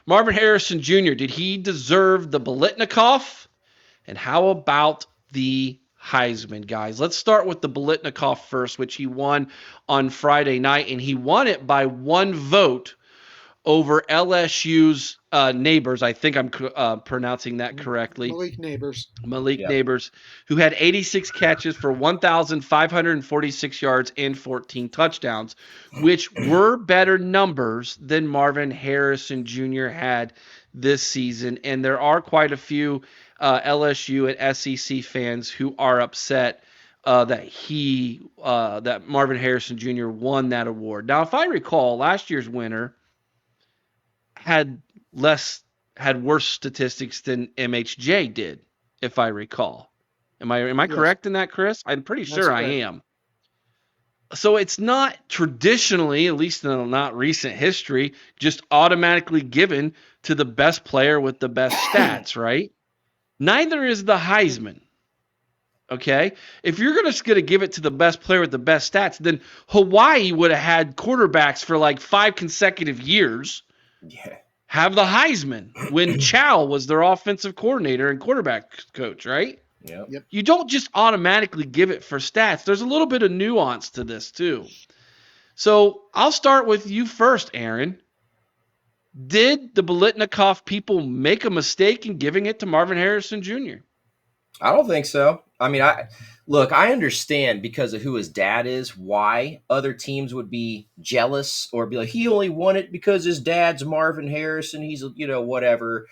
Marvin Harrison Jr., did he deserve the Biletnikoff? And how about the Heisman, guys? Let's start with the Biletnikoff first, which he won on Friday night, and he won it by one vote over LSU's Neighbors. I think I'm pronouncing that correctly. Malik Yep. Neighbors, who had 86 catches for 1,546 yards and 14 touchdowns, which were better numbers than Marvin Harrison Jr. had this season. And there are quite a few LSU and SEC fans who are upset that Marvin Harrison Jr. won that award. Now, if I recall, last year's winner had worse statistics than MHJ did, if I recall. Am I correct in that, Chris? I'm pretty sure I am. So it's not traditionally, at least in the not recent history, just automatically given to the best player with the best stats, right? Neither is the Heisman. Okay? If you're going to give it to the best player with the best stats, then Hawaii would have had quarterbacks for like 5 consecutive years. Yeah. Have the Heisman when Chow was their offensive coordinator and quarterback coach, right? Yep. You don't just automatically give it for stats. There's a little bit of nuance to this too. So I'll start with you first, Aaron. Did the Biletnikoff people make a mistake in giving it to Marvin Harrison Jr.? I don't think so. I mean, I understand because of who his dad is, why other teams would be jealous or be like, he only won it because his dad's Marvin Harrison. He's, whatever.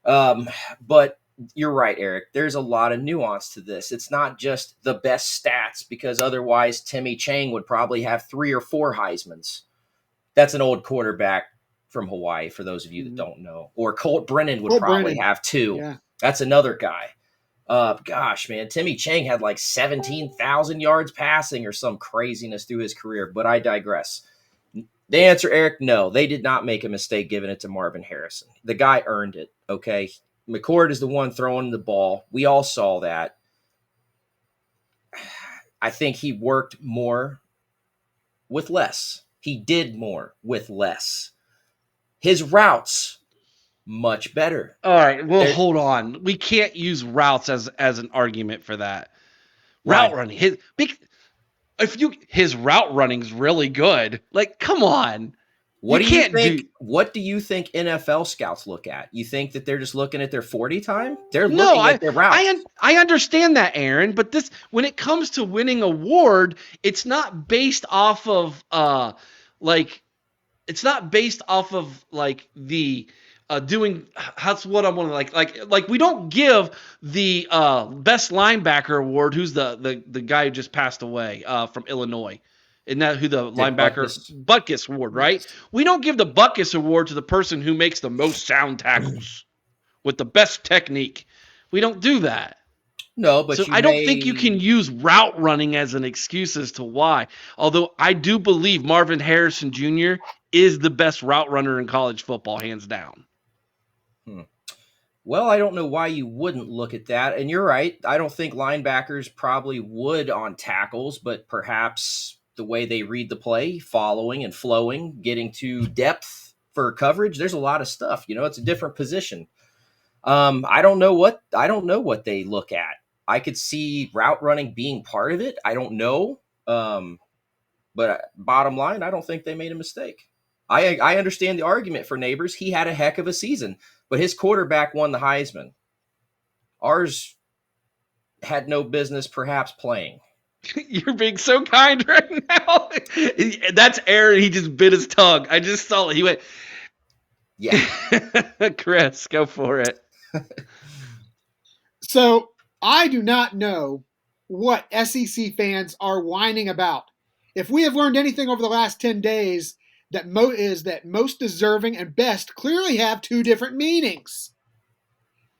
But you're right, Eric. There's a lot of nuance to this. It's not just the best stats, because otherwise Timmy Chang would probably have 3 or 4 Heismans. That's an old quarterback from Hawaii, for those of you that don't know. Or Colt Brennan would probably have 2. Yeah. That's another guy. Gosh, man, Timmy Chang had like 17,000 yards passing or some craziness through his career, but I digress. The answer, Eric, no, they did not make a mistake giving it to Marvin Harrison. The guy earned it, okay? McCord is the one throwing the ball. We all saw that. I think he worked more with less. He did more with less. His routes, much better. All right, well, hold on. We can't use routes as an argument for that. Route running, his route running's really good. Like, come on. What do you think NFL scouts look at? You think that they're just looking at their 40 time? They're looking at their routes. I understand that, Aaron, but when it comes to winning award, it's not based off of the doing. That's what I want to like. We don't give the best linebacker award. Who's the guy who just passed away from Illinois? Isn't that who the linebacker Butkus award, right? We don't give the Butkus award to the person who makes the most sound tackles with the best technique. We don't do that. No, but so I don't think you can use route running as an excuse as to why. Although I do believe Marvin Harrison Jr. is the best route runner in college football, hands down. Well, I don't know why you wouldn't look at that. And you're right. I don't think linebackers probably would on tackles, but perhaps the way they read the play, following and flowing, getting to depth for coverage. There's a lot of stuff, it's a different position. I don't know what they look at. I could see route running being part of it. I don't know. But bottom line, I don't think they made a mistake. I understand the argument for Neighbors. He had a heck of a season, but his quarterback won the Heisman. Ours had no business perhaps playing. You're being so kind right now. That's Aaron. He just bit his tongue. I just saw it. He went, yeah. Chris, go for it. So I do not know what SEC fans are whining about. If we have learned anything over the last 10 days, that most deserving and best clearly have 2 different meanings.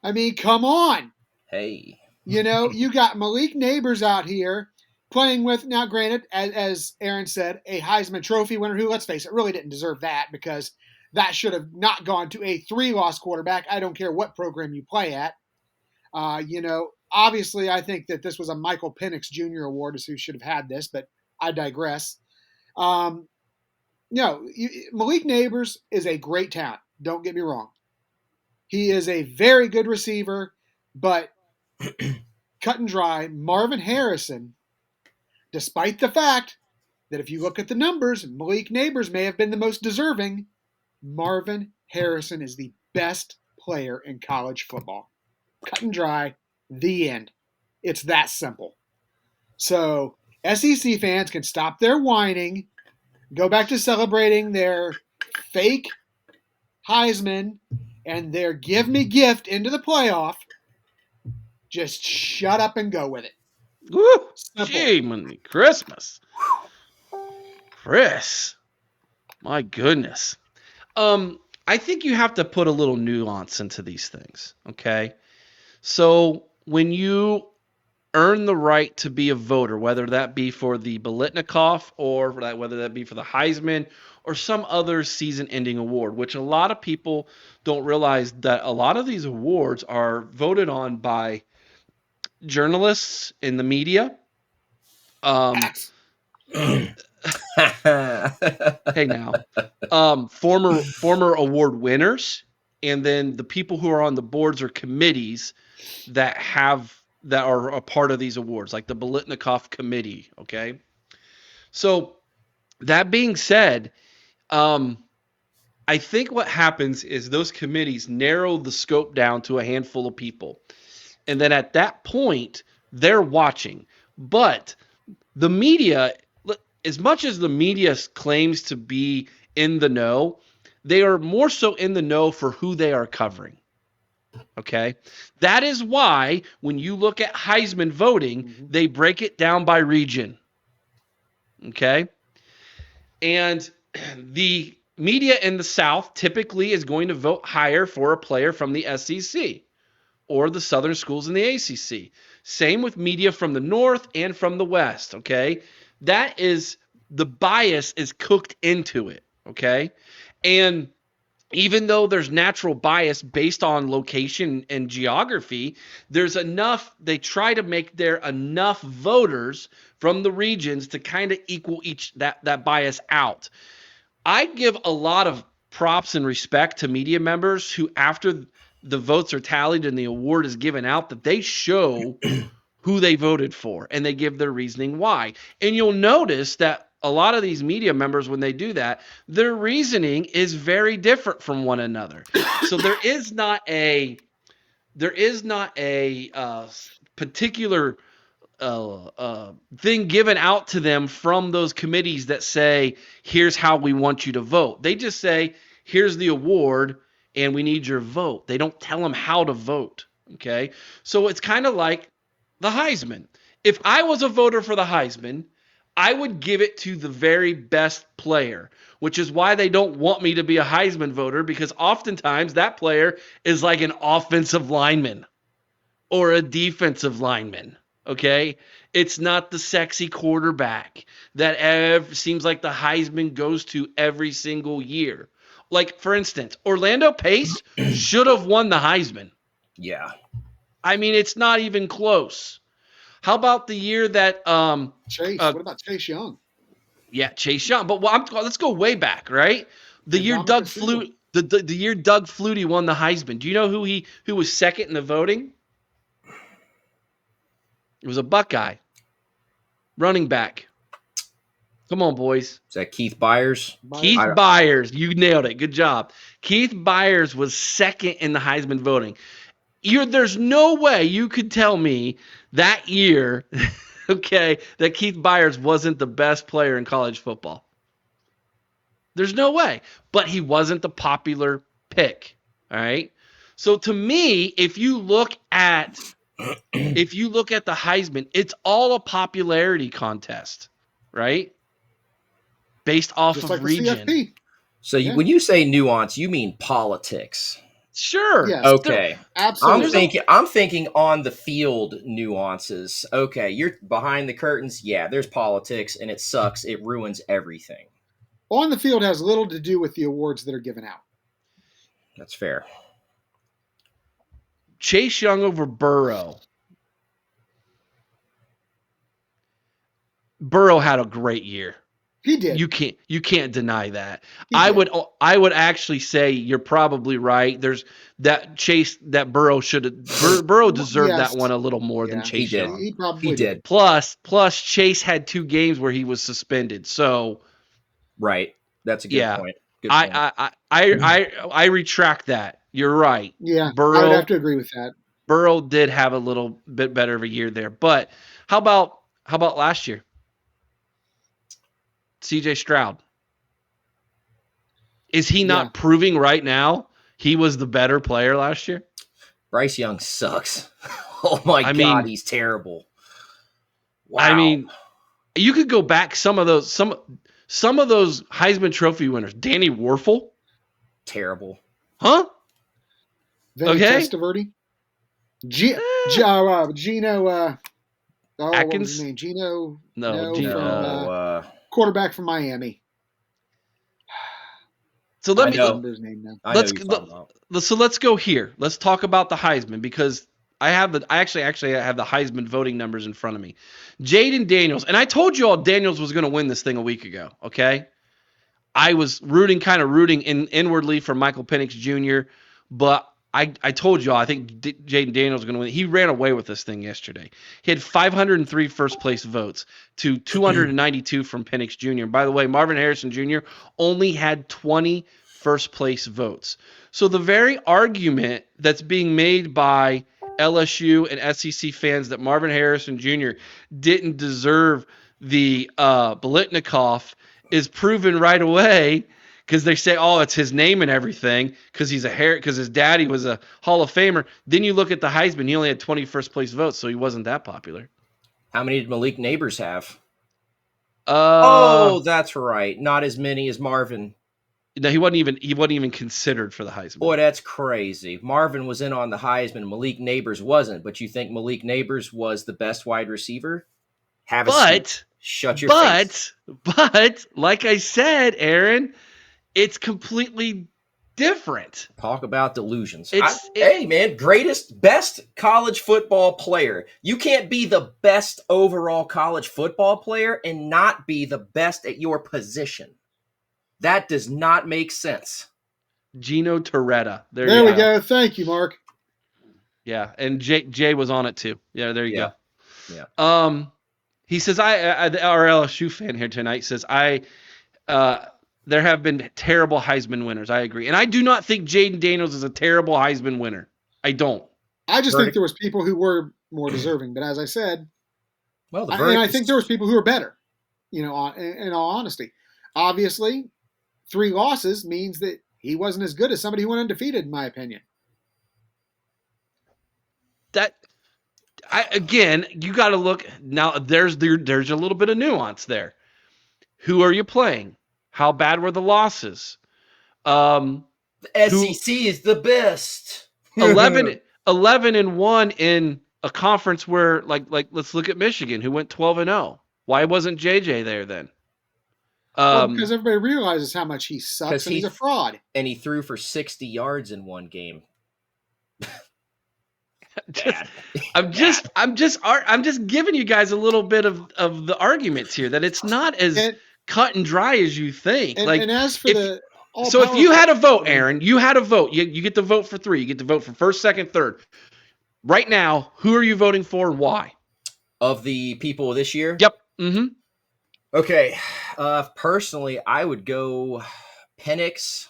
I mean, come on. Hey. You got Malik Neighbors out here playing with, now granted, as Aaron said, a Heisman Trophy winner who, let's face it, really didn't deserve that, because that should have not gone to a 3-loss quarterback. I don't care what program you play at. Obviously, I think that this was a Michael Penix Jr. award is who should have had this, but I digress. Malik Neighbors is a great talent. Don't get me wrong. He is a very good receiver, but cut and dry, Marvin Harrison, despite the fact that if you look at the numbers, Malik Neighbors may have been the most deserving, Marvin Harrison is the best player in college football. Cut and dry, the end. It's that simple. So SEC fans can stop their whining, go back to celebrating their fake Heisman and their give me gift into the playoff. Just shut up and go with it. Woo! Simple. Gee, money Christmas. Chris. My goodness. I think you have to put a little nuance into these things, okay? So when you earn the right to be a voter, whether that be for the Biletnikoff or whether that be for the Heisman or some other season-ending award, which a lot of people don't realize that a lot of these awards are voted on by journalists in the media. Hey now, former award winners, and then the people who are on the boards or committees that are a part of these awards, like the Biletnikoff committee. Okay, so that being said, I think what happens is those committees narrow the scope down to a handful of people, and then at that point they're watching. But the media, as much as the media claims to be in the know, they are more so in the know for who they are covering. Okay? That is why when you look at Heisman voting, they break it down by region. Okay? And the media in the South typically is going to vote higher for a player from the SEC or the Southern schools in the ACC. Same with media from the North and from the West, okay? That is, the bias is cooked into it, okay? And even though there's natural bias based on location and geography, there's enough, they try to make there enough voters from the regions to kind of equal that bias out. I give a lot of props and respect to media members who, after the votes are tallied and the award is given out, that they show who they voted for and they give their reasoning why. And you'll notice that a lot of these media members, when they do that, their reasoning is very different from one another. So there is not a particular thing given out to them from those committees that say, here's how we want you to vote. They just say, here's the award and we need your vote. They don't tell them how to vote. Okay. So it's kind of like the Heisman. If I was a voter for the Heisman, I would give it to the very best player, which is why they don't want me to be a Heisman voter, because oftentimes that player is like an offensive lineman or a defensive lineman. Okay, it's not the sexy quarterback that seems like the Heisman goes to every single year. Like, for instance, Orlando Pace should have won the Heisman. Yeah. I mean, it's not even close. How about the year that Chase? What about Chase Young? Yeah, Chase Young. But let's go way back, right? The year Doug Flutie won the Heisman. Do you know who was second in the voting? It was a Buckeye. Running back. Come on, boys. Is that Keith Byers? Keith Byers. You nailed it. Good job. Keith Byers was second in the Heisman voting. There's no way you could tell me that year, okay, that Keith Byers wasn't the best player in college football. There's no way. But he wasn't the popular pick. All right. So to me, if you look at the Heisman, it's all a popularity contest, right? Based off just of like region. CFP. So when you say nuance, you mean politics. Sure. Yes. Okay. Absolutely. I'm thinking on the field nuances. Okay, you're behind the curtains. Yeah, there's politics and it sucks. It ruins everything. On the field has little to do with the awards that are given out. That's fair. Chase Young over Burrow. Burrow had a great year. He did. You can't deny that. He I did. would actually say you're probably right. There's that Burrow Burrow deserved that Yes. one a little more than Yeah, Chase did. Young. He probably He did. Plus Chase had 2 games where he was suspended. So Right. That's a good yeah, point. Good point. I retract that. You're right. Yeah, I would have to agree with that. Burrow did have a little bit better of a year there. But how about last year? CJ Stroud. Is he not proving right now he was the better player last year? Bryce Young sucks. Oh my God, he's terrible. Wow. I mean, you could go back some of those Heisman Trophy winners. Danny Werfel. Terrible. Huh? Vinny Testaverde. Gino. Atkins. What was his name? Gino. No, quarterback from Miami. So let me. Know. His name now. So let's go here. Let's talk about the Heisman because I actually have the Heisman voting numbers in front of me. Jaden Daniels, and I told you all Daniels was going to win this thing a week ago. Okay, I was rooting inwardly for Michael Penix Jr., but I told you all I think Jaden Daniels is going to win. He ran away with this thing yesterday. He had 503 first place votes to 292 from Penix Jr. And by the way, Marvin Harrison Jr. only had 20 first place votes. So the very argument that's being made by LSU and SEC fans that Marvin Harrison Jr. didn't deserve the Biletnikoff is proven right away because they say, oh, it's his name and everything because because his daddy was a Hall of Famer. Then you look at the Heisman, he only had 20 first place votes, so he wasn't that popular. How many did Malik Neighbors have? Oh, that's right. Not as many as Marvin. No, he wasn't even considered for the Heisman. Boy, that's crazy. Marvin was in on the Heisman. Malik Neighbors wasn't. But you think Malik Neighbors was the best wide receiver? Shut your face. But like I said, Aaron, it's completely different. Talk about delusions. Hey, man, best college football player. You can't be the best overall college football player and not be the best at your position. That does not make sense. Gino Torretta. There we go. Thank you, Mark. Yeah, and Jay was on it too. Yeah, there you go. Yeah. He says, our LSU fan here tonight says, there have been terrible Heisman winners. I agree. And I do not think Jaden Daniels is a terrible Heisman winner. I don't. I just think there was people who were more deserving. But as I said, I think there was people who were better, in all honesty. Obviously, 3 losses means that he wasn't as good as somebody who went undefeated, in my opinion. You got to look now. There's a little bit of nuance there. Who are you playing? How bad were the losses? The SEC is the best. 11-1 in a conference where, like, let's look at Michigan, who went 12-0. Why wasn't JJ there then? Because everybody realizes how much he sucks and he's a fraud. And he threw for 60 yards in one game. I'm just giving you guys a little bit of the arguments here that it's not as cut and dry as you think. And as for if you had a vote, Aaron, you had a vote. You get to vote for 3. You get to vote for first, second, third. Right now, who are you voting for and why? Of the people this year? Yep. Mm-hmm. Okay. Personally, I would go Penix,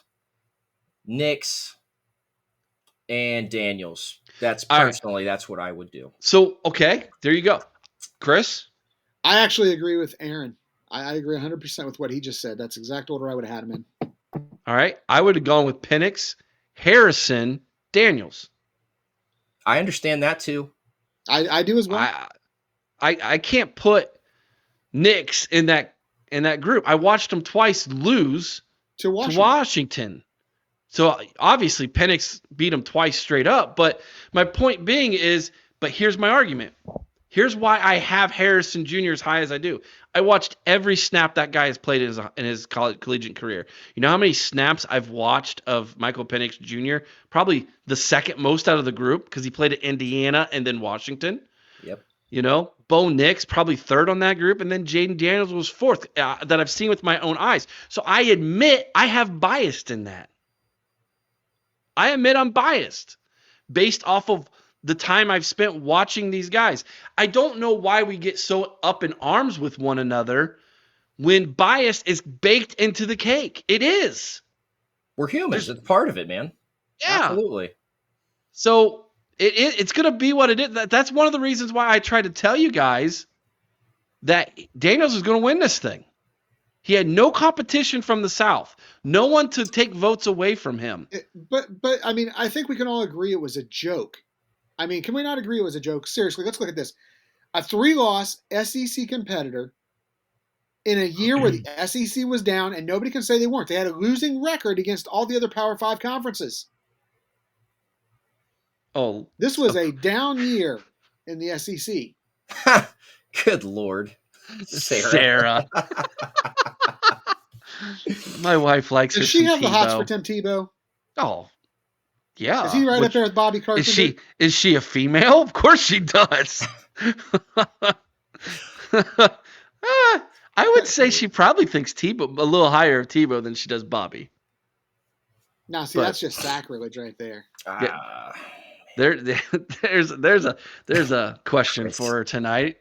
Nix, and Daniels. That's what I would do. So, okay, there you go. Chris? I actually agree with Aaron. I agree 100% with what he just said. That's the exact order I would have had him in. All right. I would have gone with Penix, Harrison, Daniels. I understand that too. I do as well. I can't put Nix in that group. I watched him twice lose to Washington. So obviously Penix beat him twice straight up. But my point being is, but here's my argument. Here's why I have Harrison Jr. as high as I do. I watched every snap that guy has played in his collegiate career. You know how many snaps I've watched of Michael Penix Jr.? Probably the second most out of the group because he played at Indiana and then Washington. Yep. Bo Nix probably third on that group, and then Jaden Daniels was fourth that I've seen with my own eyes. So I admit I have biased in that. I admit I'm biased based off of the time I've spent watching these guys. I don't know why we get so up in arms with one another when bias is baked into the cake. It is. We're humans. It's part of it, man. Yeah. Absolutely. So it's going to be what it is. That's one of the reasons why I try to tell you guys that Daniels is going to win this thing. He had no competition from the South. No one to take votes away from him. But I mean, I think we can all agree it was a joke. I mean, can we not agree it was a joke? Seriously, let's look at this. A 3-loss SEC competitor in a year where the SEC was down, and nobody can say they weren't. They had a losing record against all the other Power 5 conferences. Oh, this was a down year in the SEC. Good Lord, Sarah. My wife likes her. Does she have Tebow. the hots for Tim Tebow? Oh, yeah. Is he right up there with Bobby Carpenter? Is she a female? Of course she does. I would say she probably thinks Tebow a little higher of Tebow than she does Bobby. Now, see, that's just sacrilege right there. There's a question for her tonight.